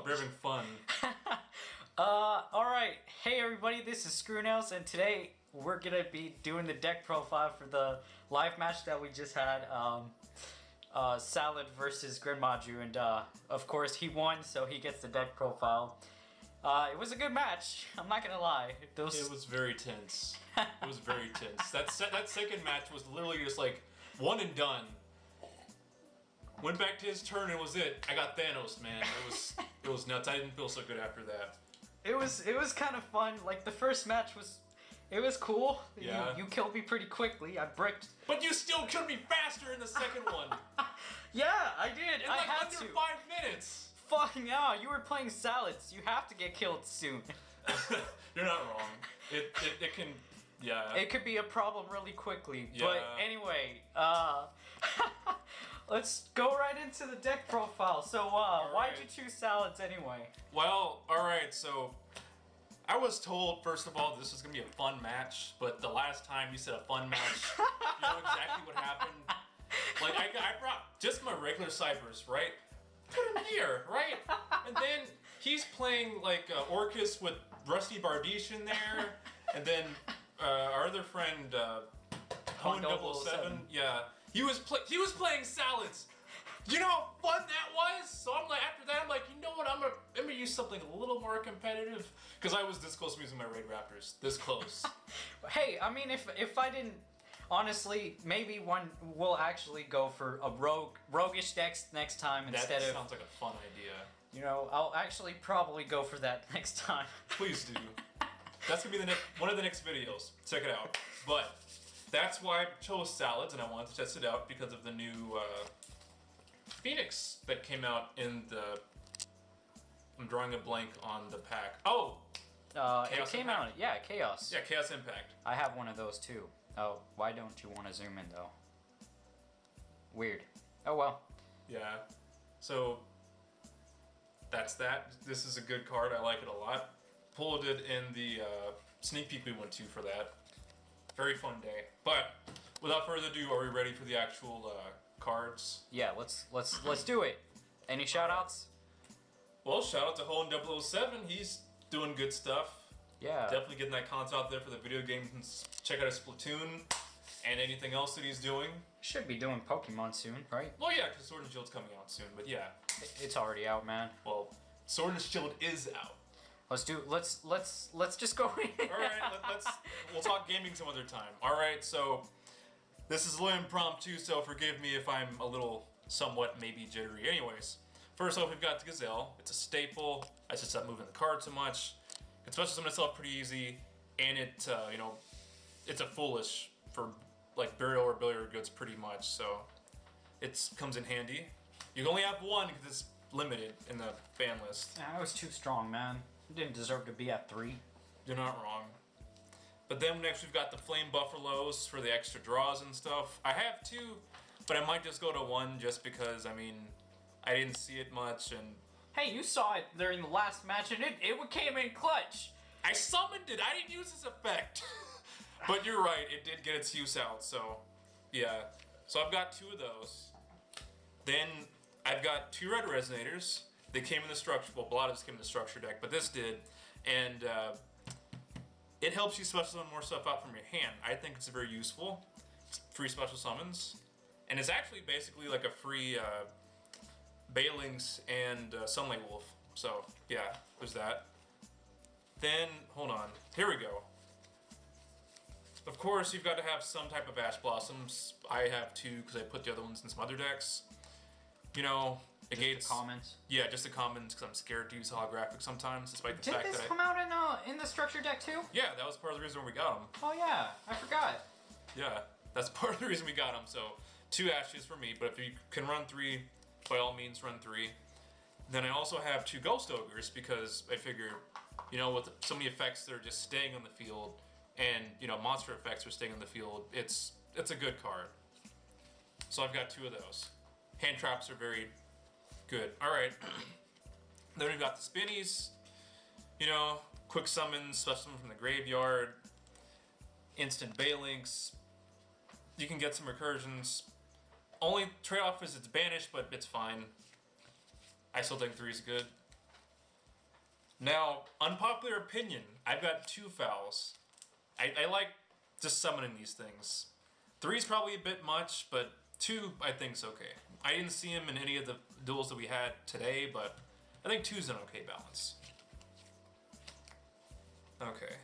Hope you're having fun. Alright. Hey everybody, this is Screwnails, and today we're gonna be doing the deck profile for the live match that we just had. Salad versus Grenmaju, and of course he won, so he gets the deck profile. It was a good match, I'm not gonna lie. It was very tense. It was very tense. That second match was literally just like one and done. Went back to his turn and was it. I got Thanos, man. It was nuts. I didn't feel so good after that. It was kind of fun. Like the first match was cool. Yeah. You killed me pretty quickly. I bricked. But you still killed me faster in the second one. Yeah, I did. In I like had under to. 5 minutes. Fucking yeah, you were playing salads. You have to get killed soon. You're not wrong. It can, yeah. It could be a problem really quickly. Yeah. But anyway, let's go right into the deck profile. So, why'd you choose salads anyway? Well, alright, so I was told, first of all, this was going to be a fun match, but the last time you said a fun match, you know exactly what happened? Like, I brought just my regular ciphers, right? Put him here, right? And then he's playing, like, Orcus with Rusty Bardiche in there, and then our other friend, Hone 007, yeah, he was playing salads. You know how fun that was? So I'm like, after that, I'm like, you know what? I'm gonna use something a little more competitive, because I was this close to using my Raid Raptors, this close. Hey, I mean, if I didn't, honestly, maybe we'll actually go for a roguish deck next time instead of. That sounds like a fun idea. You know, I'll actually probably go for that next time. Please do. That's gonna be one of the next videos. Check it out. But that's why I chose salads, and I wanted to test it out because of the new Phoenix that came out in the. I'm drawing a blank on the pack. Oh. It came out. Yeah, Chaos. Yeah, Chaos Impact. I have one of those too. Oh, why don't you want to zoom in though? Weird. Oh well. Yeah. So that's that. This is a good card. I like it a lot. Pulled it in the sneak peek we went to for that. Very fun day. But without further ado, are we ready for the actual cards? Yeah, let's do it. Any shout outs? Well, shout out to Hone 007. He's doing good stuff. Yeah. Definitely getting that content out there for the video games. Check out his Splatoon and anything else that he's doing. Should be doing Pokemon soon, right? Well, yeah, because Sword and Shield's coming out soon, but yeah. It's already out, man. Well, Sword and Shield is out. Let's just go in. All right, we'll talk gaming some other time. All right, so this is a little impromptu, so forgive me if I'm a little somewhat maybe jittery. Anyways, first off, we've got the Gazelle. It's a staple. I just stopped moving the card so much. It special summon itself pretty easy, and it you know, it's a foolish for like burial or billiard goods pretty much, so it comes in handy. You can only have one because it's limited in the ban list. I was too strong, man. You didn't deserve to be at 3. You're not wrong. But then next we've got the Flame Buffaloes for the extra draws and stuff. I have 2, but I might just go to 1 just because, I mean, I didn't see it much and... Hey, you saw it during the last match and it came in clutch. I summoned it! I didn't use this effect! But you're right, it did get its use out, so... Yeah. So I've got 2 of those. Then I've got 2 red resonators. They came in the structure, well, a lot of this came in the structure deck, but this did. And it helps you special summon more stuff out from your hand. I think it's very useful. It's free special summons. And it's actually basically like a free Balings and Sunlight Wolf. So, yeah, there's that. Then, hold on. Here we go. Of course, you've got to have some type of Ash Blossoms. I have 2 because I put the other ones in some other decks. You know, Just the commons? Yeah, just the commons because I'm scared to use holographic sometimes, despite the fact that Did this come out in the structure deck too? Yeah, that was part of the reason we got them. Oh yeah, I forgot. Yeah, that's part of the reason we got them. So 2 Ashes for me, but if you can run 3, by all means run 3. Then I also have 2 Ghost Ogres because I figure, you know, with so many effects that are just staying on the field, and you know, monster effects are staying on the field, it's a good card. So I've got 2 of those. Hand traps are very good. All right. Then we've got the spinnies. You know, quick summons, special summon from the graveyard, instant Balinks. You can get some recursions. Only trade-off is it's banished, but it's fine. I still think 3 is good. Now, unpopular opinion, I've got 2 fouls. I like just summoning these things. 3's probably a bit much, but 2 I think's okay. I didn't see him in any of the duels that we had today, but I think 2's an okay balance. Okay.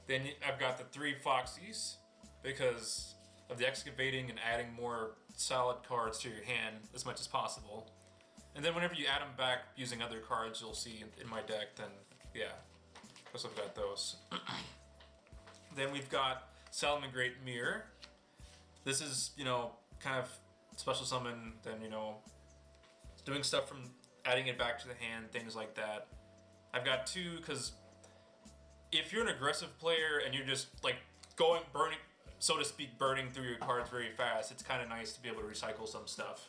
Then I've got the 3 Foxies, because of the excavating and adding more solid cards to your hand as much as possible. And then whenever you add them back using other cards you'll see in my deck, then yeah. Of course I've got those. Then we've got Salamangreat Mirror. This is, kind of special summon, then, doing stuff from adding it back to the hand, things like that. I've got 2 because if you're an aggressive player and you're just like burning, so to speak, burning through your cards very fast, it's kind of nice to be able to recycle some stuff.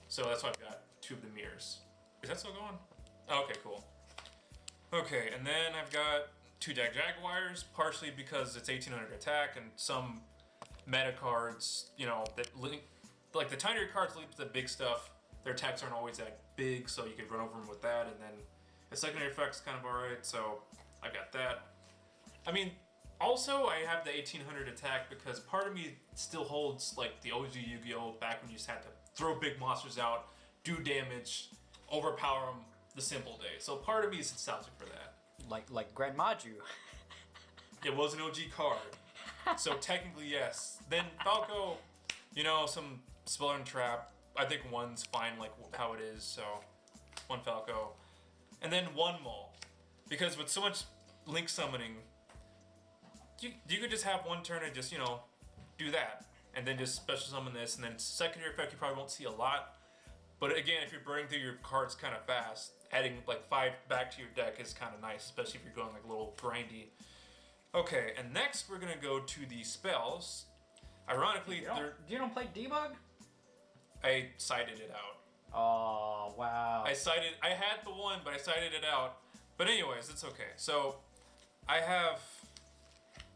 So that's why I've got 2 of the mirrors. Is that still going? Oh, okay, cool. Okay, and then I've got 2 Deck Jaguars, partially because it's 1800 attack and some meta cards, that link, like the tinier cards leap to the big stuff. Their attacks aren't always that big, so you could run over them with that, and then the secondary effect's kind of alright, so I got that. I mean, also I have the 1800 attack because part of me still holds like the OG Yu-Gi-Oh! Back when you just had to throw big monsters out, do damage, overpower them the simple day. So part of me is nostalgic for that. Like Grand Maju. It was an OG card. So technically, yes. Then Falco, some Spell and Trap. I think 1's fine, like how it is. So 1 Falco. And then 1 Maul. Because with so much Link summoning, you could just have 1 turn and just, do that. And then just special summon this. And then secondary effect you probably won't see a lot. But again, if you're burning through your cards kind of fast, adding like 5 back to your deck is kind of nice, especially if you're going like a little grindy. Okay, and next we're gonna go to the spells. Ironically, you don't play debug? I cited it out. Oh wow! I had the 1, but I cited it out. But anyways, it's okay. So I have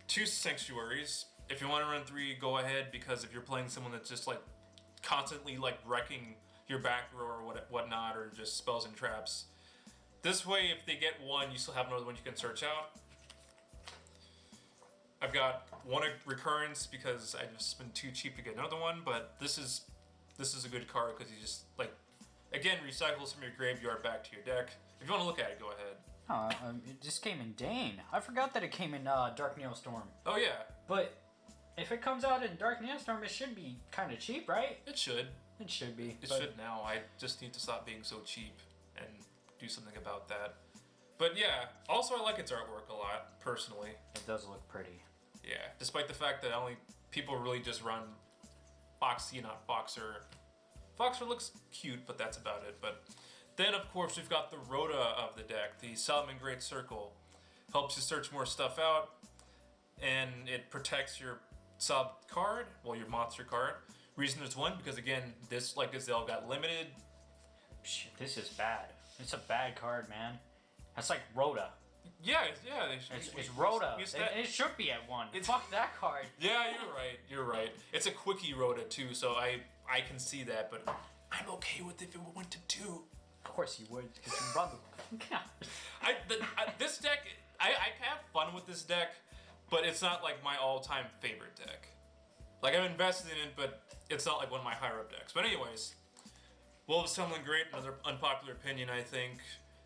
2 sanctuaries. If you want to run 3, go ahead, because if you're playing someone that's just like constantly like wrecking your back row or whatnot, or just spells and traps. This way, if they get 1, you still have another one you can search out. I've got 1 recurrence because I've just been too cheap to get another one, but this is a good card because you just like, again, recycles from your graveyard back to your deck. If you want to look at it, go ahead. It just came in Dane. I forgot that it came in Dark Neostorm. Oh yeah. But if it comes out in Dark Neostorm, it should be kind of cheap, right? It should. It should be. It should now. I just need to stop being so cheap and do something about that. But yeah, also I like its artwork a lot, personally. It does look pretty. Yeah, despite the fact that only people really just run Foxy, not Foxer. Foxer looks cute, but that's about it. But then, of course, we've got the Rhoda of the deck, the Salamangreat Circle. Helps you search more stuff out, and it protects your sub card, well, your monster card. Reason there's 1, because again, this, like Gazelle, got limited. Shit, this is bad. It's a bad card, man. That's like Rhoda. Yeah. It's Rhoda. It should be at 1. Fuck that card. Yeah, you're right. It's a quickie Rhoda too, so I can see that, but I'm okay with if it went to 2. Of course you would, because you run the... This deck, I have fun with this deck, but it's not like my all-time favorite deck. Like, I'm invested in it, but it's not like one of my higher-up decks. But anyways, Wolf of Salamangreat, another unpopular opinion, I think.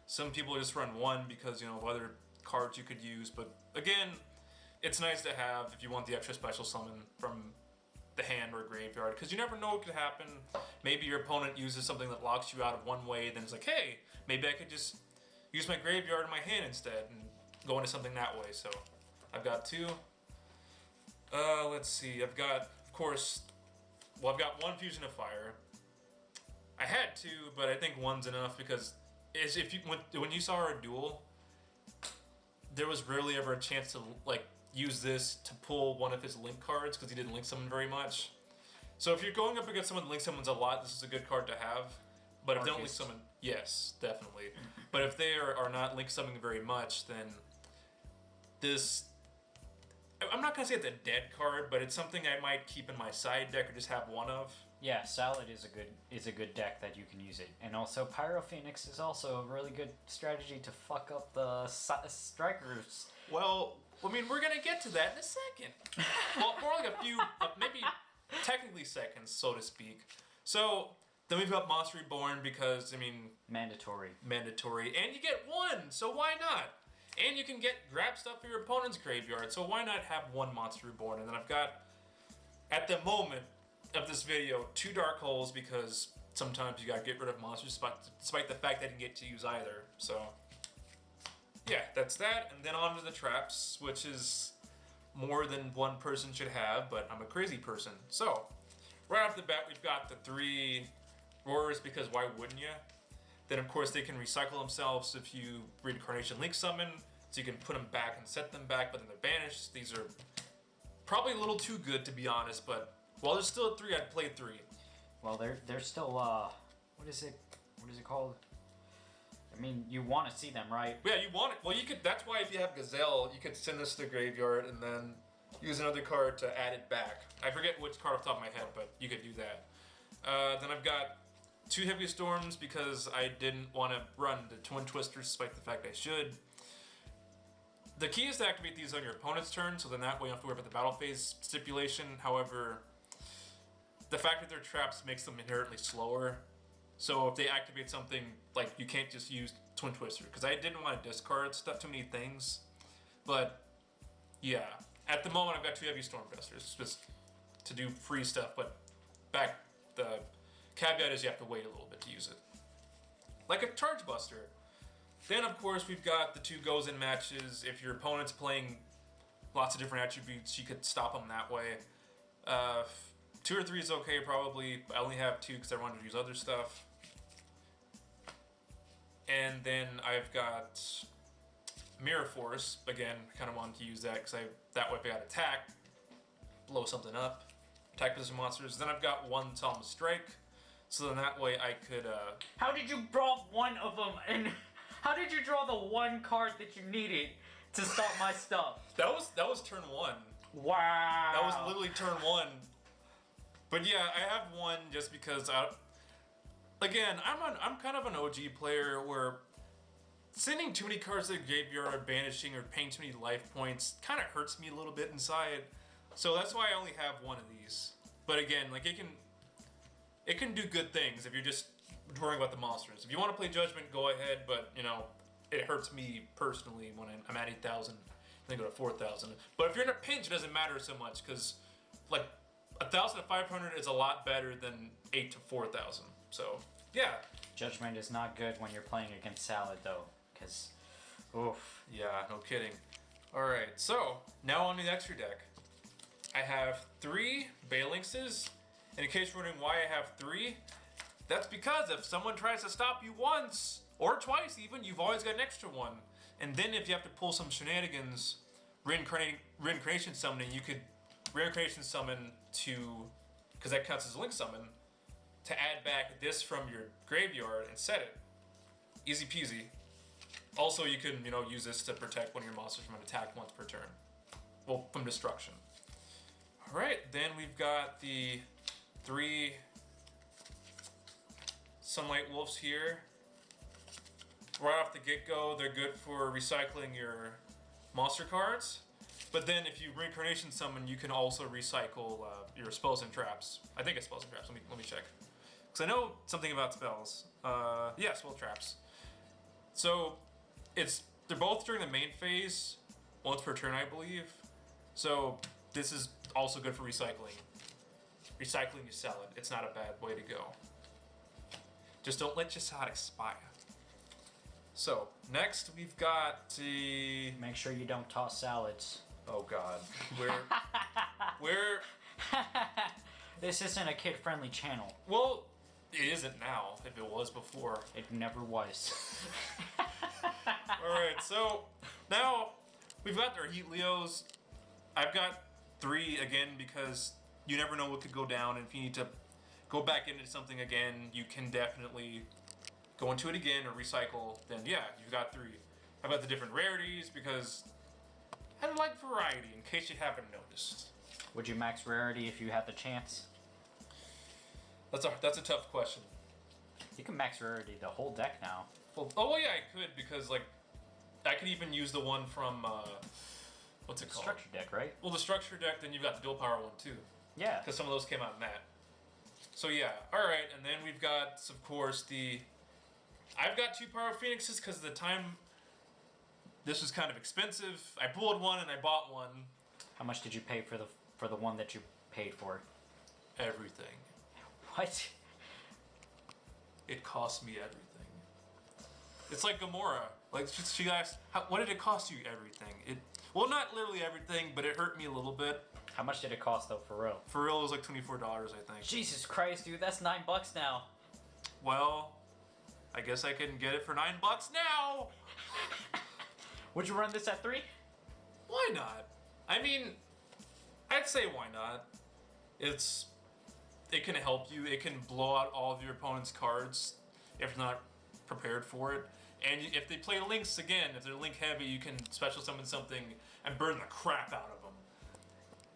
Some people just run 1 because, of other cards you could use. But again, it's nice to have if you want the extra special summon from the hand or graveyard, because you never know what could happen. Maybe your opponent uses something that locks you out of one way, then it's like, hey, maybe I could just use my graveyard in my hand instead and go into something that way. So I've got 2. Let's see. I've got, of course, I've got 1 Fusion of Fire. I had 2, but I think 1's enough because when you saw our duel, there was rarely ever a chance to like use this to pull one of his link cards because he didn't link summon very much. So if you're going up against someone that link summons a lot, this is a good card to have. But if they don't link summon, yes, definitely. But if they are not link summoning very much, then this, I'm not gonna say it's a dead card, but it's something I might keep in my side deck or just have 1 of. Yeah, Salad is a good deck that you can use it, and also Pyro Phoenix is also a really good strategy to fuck up the strikers. Well, I mean, we're gonna get to that in a second. Well, more like a few, maybe technically seconds, so to speak. So then we've got Monster Reborn because I mean, mandatory, and you get one, so why not? And you can grab stuff for your opponent's graveyard, so why not have one Monster Reborn? And then I've got, at the moment of this video, 2 Dark Holes because sometimes you gotta get rid of monsters despite the fact that you get to use either. So yeah, that's that. And then on to the traps, which is more than one person should have, but I'm a crazy person. So right off the bat, we've got the 3 Roars because why wouldn't you? Then of course they can recycle themselves if you Reincarnation Link Summon, so you can put them back and set them back, but then they're banished. These are probably a little too good to be honest, but while there's still 3, I'd play 3. Well, they're still what is it called? I mean, you want to see them, right? Yeah, you want it. Well, you could. That's why if you have Gazelle, you could send this to the graveyard and then use another card to add it back. I forget which card off the top of my head, but you could do that. Then I've got 2 Heavy Storms because I didn't want to run the Twin Twisters despite the fact I should. The key is to activate these on your opponent's turn, so then that way you don't have to worry about the battle phase stipulation. However, the fact that they're traps makes them inherently slower. So if they activate something, like you can't just use Twin Twister, because I didn't want to discard too many things. But yeah, at the moment I've got 2 Heavy Stormcasters just to do free stuff, but the caveat is you have to wait a little bit to use it. Like a Charge Buster. Then of course we've got the 2 goes in matches. If your opponent's playing lots of different attributes, you could stop them that way. 2 or 3 is okay probably, but I only have 2 because I wanted to use other stuff. And then I've got Mirror Force. Again, I kind of wanted to use that because that way if I got attack, blow something up, attack position monsters. Then I've got 1 Solemn Strike, so then that way I could... How did you draw one of them, and how did you draw the 1 card that you needed to stop my stuff? That was turn 1. Wow. That was literally turn 1. But yeah, I have 1 just because again, I'm kind of an OG player where sending too many cards to the graveyard, banishing, or paying too many life points kind of hurts me a little bit inside. So that's why I only have 1 of these. But again, like it can do good things if you're just worrying about the monsters. If you want to play Judgment, go ahead, but you know, it hurts me personally when I'm at 8,000, then go to 4,000. But if you're in a pinch, it doesn't matter so much because like 1,500 is a lot better than 8 to 4,000. So yeah. Judgment is not good when you're playing against Salad though, because oof. Yeah, no kidding. Alright, so now on to the extra deck. I have 3 Balinxes, and in case you're wondering why I have 3, that's because if someone tries to stop you once, or twice even, you've always got an extra 1. And then if you have to pull some shenanigans, Reincarnation Summoning, you could Reincarnation Summon to, because that counts as a Link Summon, to add back this from your graveyard and set it. Easy peasy. Also, you can, use this to protect one of your monsters from an attack once per turn. Well, from destruction. Alright, then we've got the 3 Sunlight Wolves here. Right off the get-go, they're good for recycling your monster cards. But then if you Reincarnation Summon, you can also recycle your spells and traps. I think it's spells and traps. Let me check. Because I know something about spells. Yeah, spell traps. So they're both during the main phase, once per turn, I believe. So this is also good for recycling. Recycling your salad. It's not a bad way to go. Just don't let your salad expire. So next we've got the. Make sure you don't toss salads. Oh God, we're. This isn't a kid-friendly channel. Well, it isn't now. If it was before, it never was. All right, so now we've got our Heat Leos. I've got 3 again because you never know what could go down, and if you need to go back into something again, you can definitely go into it again or recycle. Then yeah, you've got 3. I've got the different rarities because I like variety. In case you haven't noticed. Would you max rarity if you had the chance? That's a tough question. You can max rarity the whole deck now. Well, yeah, I could because like I could even use the one from what's it called? Structure deck, right? Well, the structure deck. Then you've got the dual power one too. Yeah. Because some of those came out in that. So yeah, all right, and then we've got, of course, I've got 2 Power Phoenixes because the time. This was kind of expensive. I pulled one and I bought one. How much did you pay for the one that you paid for? Everything. What? It cost me everything. It's like Gamora. Like she asked, what did it cost you? Everything. Well, not literally everything, but it hurt me a little bit. How much did it cost though, for real? For real, it was like $24, I think. Jesus Christ, dude, that's $9 now. Well, I guess I can get it for $9 now. Would you run this at 3? Why not? I mean, I'd say why not. It can help you. It can blow out all of your opponent's cards if you're not prepared for it. And if they play links again, if they're link heavy, you can special summon something and burn the crap out of them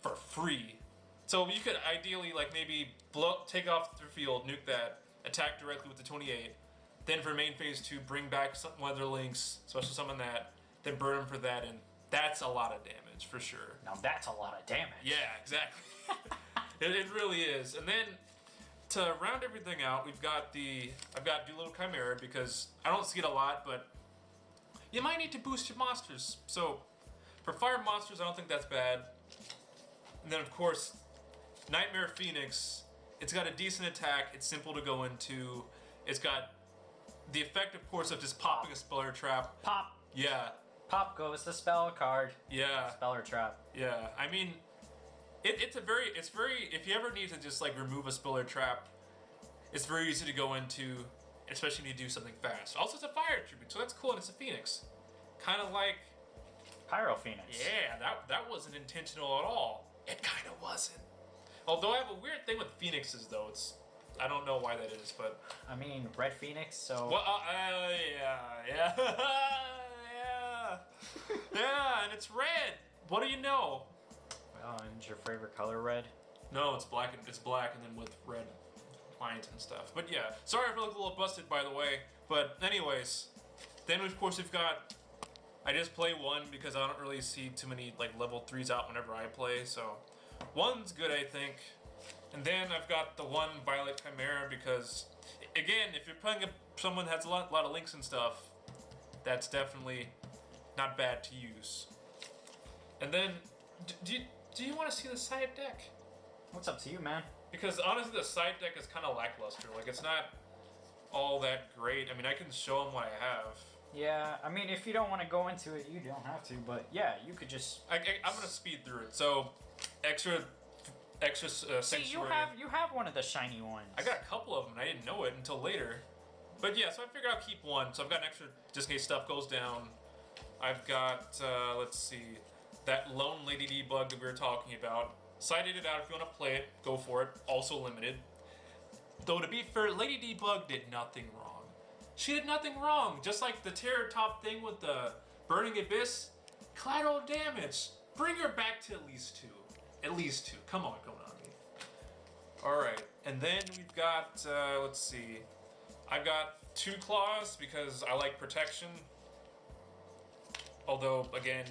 for free. So you could ideally like maybe take off the field, nuke that, attack directly with the 28. Then for main phase 2, bring back one of their links, special summon that, then burn them for that, and that's a lot of damage for sure. Now that's a lot of damage. Yeah, exactly. It really is. And then to round everything out, I've got Doolittle Chimera because I don't see it a lot, but you might need to boost your monsters. So for fire monsters, I don't think that's bad. And then of course, Nightmare Phoenix. It's got a decent attack. It's simple to go into. It's got the effect, of course, of just popping a speller trap. Pop. Yeah. Pop goes the spell card. Yeah. Speller trap. Yeah. I mean, it's very. If you ever need to just like remove a speller trap, it's very easy to go into, especially when you do something fast. Also, it's a fire attribute, so that's cool, and it's a Phoenix. Kind of like Pyro Phoenix. Yeah, that wasn't intentional at all. It kind of wasn't. Although I have a weird thing with Phoenixes, though. I don't know why that is, but I mean, Red Phoenix, so. Well, yeah, yeah, and it's red. What do you know? And your favorite color, red? No, it's black. It's black, and then with red lines and stuff. But yeah, sorry if I look a little busted, by the way. But anyways, then of course we've got. I just play 1 because I don't really see too many like level 3s out whenever I play, so 1's good, I think. And then I've got the 1 Violet Chimera because, again, if you're playing someone that has a lot of links and stuff, that's definitely not bad to use. And then, do you want to see the side deck? What's up to you, man? Because honestly, the side deck is kind of lackluster. Like, it's not all that great. I mean, I can show them what I have. Yeah, I mean, if you don't want to go into it, you don't have to. But yeah, you could just. I'm gonna speed through it. So, extra See, sanctuary. you have one of the shiny ones. I got a couple of them, and I didn't know it until later. But yeah, so I figured I'll keep 1. So I've got an extra just in case stuff goes down. I've got let's see, that Lone Lady Debug that we were talking about. Cited it out if you want to play it, go for it. Also limited. Though to be fair, Lady Debug did nothing wrong. She did nothing wrong. Just like the Terror Top thing with the Burning Abyss, collateral damage. Bring her back to at least 2. At least 2. Come on, Konami. Alright, and then we've got, let's see. I've got 2 claws because I like protection. Although, again,